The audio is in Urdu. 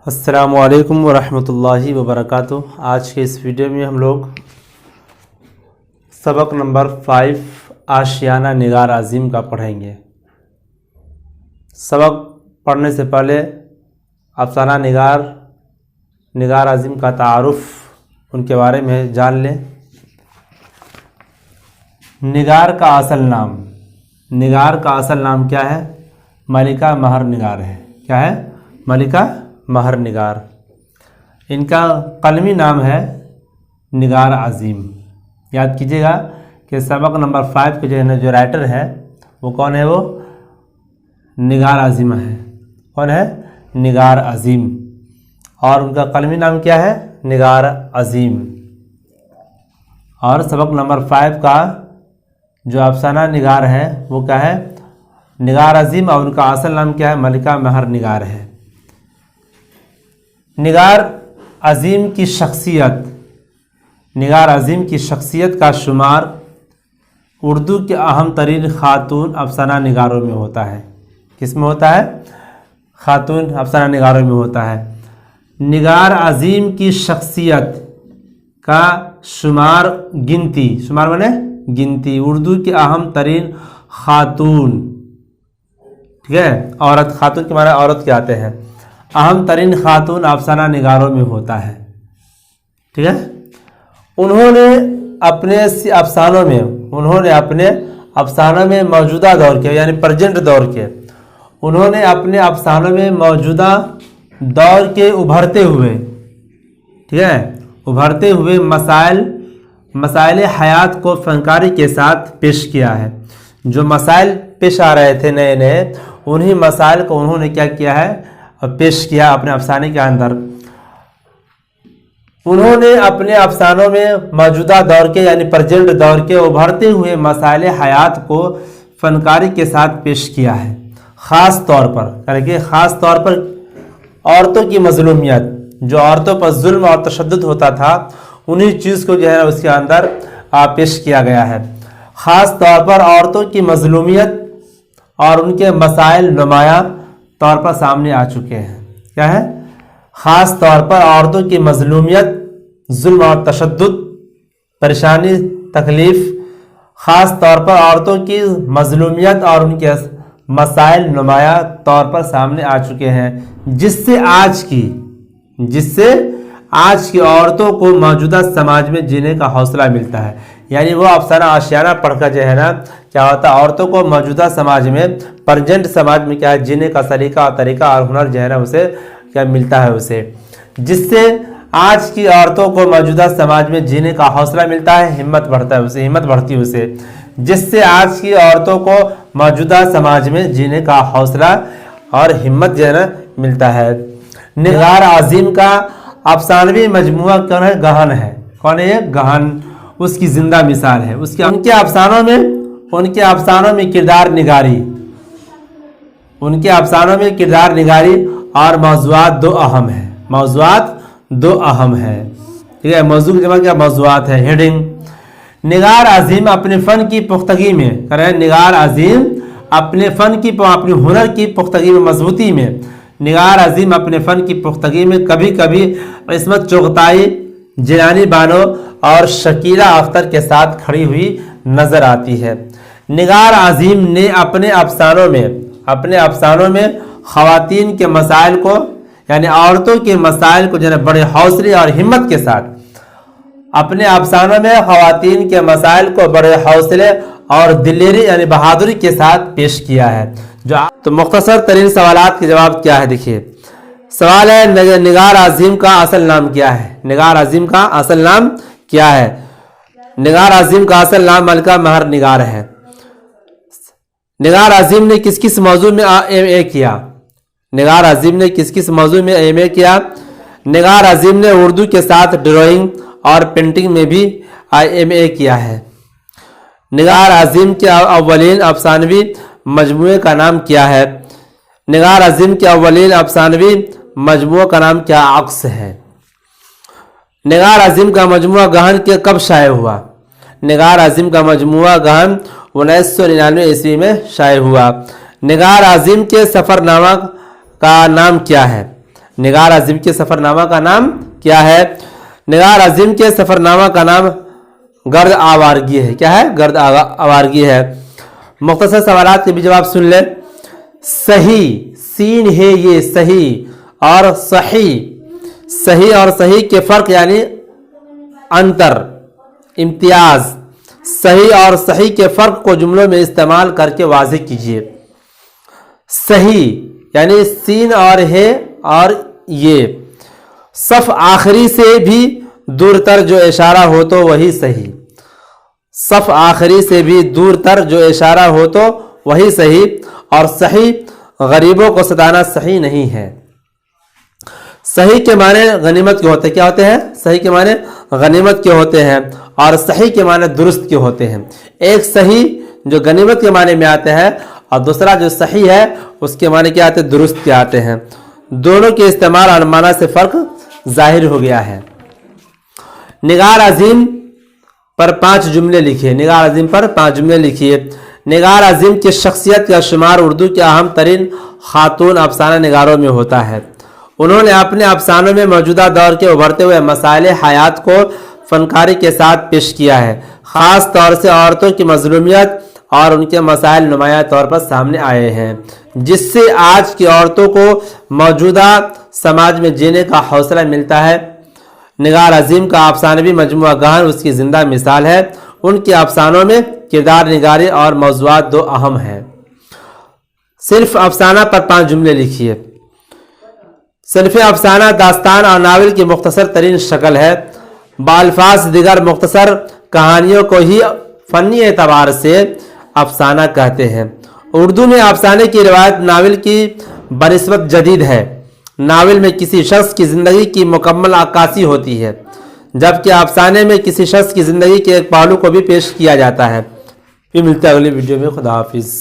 السلام علیکم ورحمۃ اللہ وبرکاتہ۔ آج کے اس ویڈیو میں ہم لوگ سبق نمبر 5 آشیانہ نگار عظیم کا پڑھیں گے۔ سبق پڑھنے سے پہلے افسانہ نگار عظیم کا تعارف ان کے بارے میں جان لیں۔ نگار کا اصل نام کیا ہے؟ ملکہ مہر نگار ہے۔ کیا ہے؟ ملکہ مہر نگار۔ ان کا قلمی نام ہے نگار عظیم۔ یاد کیجیے گا کہ سبق نمبر 5 کے جو رائٹر ہے وہ کون ہے؟ وہ نگار عظیم ہے۔ کون ہے؟ نگار عظیم۔ اور ان کا قلمی نام کیا ہے؟ نگار عظیم۔ اور سبق نمبر 5 کا جو افسانہ نگار ہے وہ کیا ہے؟ نگار عظیم۔ اور ان کا اصل نام کیا ہے؟ ملکہ مہر نگار ہے۔ نگار عظیم کی شخصیت کا شمار اردو کے اہم ترین خاتون افسانہ نگاروں میں ہوتا ہے۔ کس میں ہوتا ہے؟ خاتون افسانہ نگاروں میں ہوتا ہے۔ نگار عظیم کی شخصیت کا شمار گنتی اردو کے اہم ترین خاتون، ٹھیک ہے، عورت، خاتون کے معنی عورت کے آتے ہیں، اہم ترین خاتون افسانہ نگاروں میں ہوتا ہے، ٹھیک ہے۔ انہوں نے اپنے افسانوں میں موجودہ دور کے یعنی پریزنٹ دور کے انہوں نے اپنے افسانوں میں موجودہ دور کے ابھرتے ہوئے مسائل حیات کو فنکاری کے ساتھ پیش کیا ہے۔ جو مسائل پیش آ رہے تھے نئے انہی مسائل کو انہوں نے کیا کیا ہے؟ پیش کیا اپنے افسانے کے اندر۔ انہوں نے اپنے افسانوں میں موجودہ دور کے یعنی پریزنٹ دور کے ابھرتے ہوئے مسائل حیات کو فنکاری کے ساتھ پیش کیا ہے۔ خاص طور پر عورتوں کی مظلومیت، جو عورتوں پر ظلم اور تشدد ہوتا تھا انہی چیز کو جو ہے اس کے اندر پیش کیا گیا ہے۔ خاص طور پر عورتوں کی مظلومیت اور ان کے مسائل نمایاں طور پر سامنے آ چکے ہیں۔ کیا ہے؟ خاص طور پر عورتوں کی مظلومیت، ظلم اور تشدد، پریشانی، تکلیف، خاص طور پر عورتوں کی مظلومیت اور ان کے مسائل نمایاں طور پر سامنے آ چکے ہیں، جس سے آج کی عورتوں کو موجودہ سماج میں جینے کا حوصلہ ملتا ہے۔ یعنی وہ افسانہ آشیانہ پڑھ کر جو ہے نا کیا ہوتا ہے، عورتوں کو موجودہ سماج میں، پریزنٹ سماج میں کیا ہے، جینے کا سلیقہ اور طریقہ اور ہنر جو ہے نا اسے کیا ملتا ہے اسے، جس سے آج کی عورتوں کو موجودہ سماج میں جینے کا حوصلہ ملتا ہے، ہمت بڑھتی ہے اسے، جس سے آج کی عورتوں کو موجودہ سماج میں جینے کا حوصلہ اور ہمت جو ہے نا ملتا ہے۔ نگار عظیم کا افسانوی مجموعہ کون ہے؟ گہن ہے۔ کون ہے یہ؟ گہن اس کی زندہ مثال ہے۔ ان کے افسانوں میں کردار نگاری اور موضوعات دو اہم ہیں، ٹھیک ہے۔ موضوع کی جمع کیا؟ موضوعات ہے۔ ہیڈنگ: نگار عظیم اپنے فن کی پختگی میں اپنے ہنر کی پختگی میں، مضبوطی میں، نگار عظیم اپنے فن کی پختگی میں کبھی کبھی عصمت چغتائی، جیلانی بانو اور شکیلہ اختر کے ساتھ کھڑی ہوئی نظر آتی ہے۔ نگار عظیم نے اپنے افسانوں میں خواتین کے مسائل کو یعنی عورتوں کے مسائل کو جو ہے بڑے حوصلے اور ہمت کے ساتھ اپنے افسانوں میں خواتین کے مسائل کو بڑے حوصلے اور دلیری یعنی بہادری کے ساتھ پیش کیا ہے۔ تو مختصر ترین سوالات کے جواب کیا ہے؟ دیکھیے، سوال ہے نگار عظیم کا اصل نام کیا ہے؟ نگار عظیم کا اصل نام کیا ہے؟ نگار عظیم کا اصل نام ملکہ مہر نگار ہے۔ نگار عظیم نے کس موضوع میں ایم اے کیا؟ نگار عظیم نے اردو کے ساتھ ڈرائنگ اور پینٹنگ میں بھی ایم اے کیا ہے۔ نگار عظیم کے اولین افسانوی مجموعے کا نام کیا ہے؟ نگار عظیم کے اولین افسانوی مجموعہ کا نام کیا؟ عکس ہے۔ نگار عظیم کا مجموعہ گہن کے کب شائع ہوا؟ نگار عظیم کا مجموعہ گہن 1999 عیسوی میں شائع ہوا۔ نگار عظیم کے سفر نامہ کا نام کیا ہے؟ نگار عظیم کے سفر نامہ کا نام کیا ہے؟ نگار عظیم کے سفر نامہ کا نام گرد آوارگی ہے. کیا ہے؟ گرد آوارگی ہے. مختصر سوالات کے بھی جواب سن لیں. صحیح، سین ہے یہ صحیح، اور صحیح، صحیح اور صحیح کے فرق یعنی انتر، امتیاز. صحیح اور صحیح کے فرق کو جملوں میں استعمال کر کے واضح کیجیے. صحیح یعنی سین اور ہے اور یہ. صف آخری سے بھی دور تر جو اشارہ ہو تو وہی صحیح. صف آخری سے بھی دور تر جو اشارہ ہو تو وہی صحیح. اور صحیح غریبوں کو ستانا صحیح نہیں ہے. صحیح کے معنی غنیمت کے ہوتے ہیں. کیا ہوتے ہیں؟ صحیح کے معنی غنیمت کے ہوتے ہیں، اور صحیح کے معنی درست کے ہوتے ہیں. ایک صحیح جو غنیمت کے معنی میں آتے ہیں، اور دوسرا جو صحیح ہے اس کے معنی کیا آتے ہیں؟ درست کے آتے ہیں. دونوں کے استعمال اور معنی سے فرق ظاہر ہو گیا ہے. نگار عظیم پر 5 جملے لکھیے. نگار عظیم پر 5 جملے لکھیے. نگار عظیم کی شخصیت کا شمار اردو کے اہم ترین خاتون افسانہ نگاروں میں ہوتا ہے. انہوں نے اپنے افسانوں میں موجودہ دور کے ابھرتے ہوئے مسائل حیات کو فنکاری کے ساتھ پیش کیا ہے. خاص طور سے عورتوں کی مظلومیت اور ان کے مسائل نمایاں طور پر سامنے آئے ہیں، جس سے آج کی عورتوں کو موجودہ سماج میں جینے کا حوصلہ ملتا ہے. نگار عظیم کا افسانوی مجموعہ گہن اس کی زندہ مثال ہے. ان کے افسانوں میں کردار نگاری اور موضوعات 2 اہم ہیں. صرف افسانہ پر 5 جملے لکھیے. صرف افسانہ داستان اور ناول کی مختصر ترین شکل ہے. بالفاظ دیگر مختصر کہانیوں کو ہی فنی اعتبار سے افسانہ کہتے ہیں. اردو میں افسانے کی روایت ناول کی بنسبت جدید ہے. ناول میں کسی شخص کی زندگی کی مکمل عکاسی ہوتی ہے، جبکہ افسانے میں کسی شخص کی زندگی کے ایک پہلو کو بھی پیش کیا جاتا ہے. پھر ملتے ہیں اگلی ویڈیو میں. خدا حافظ.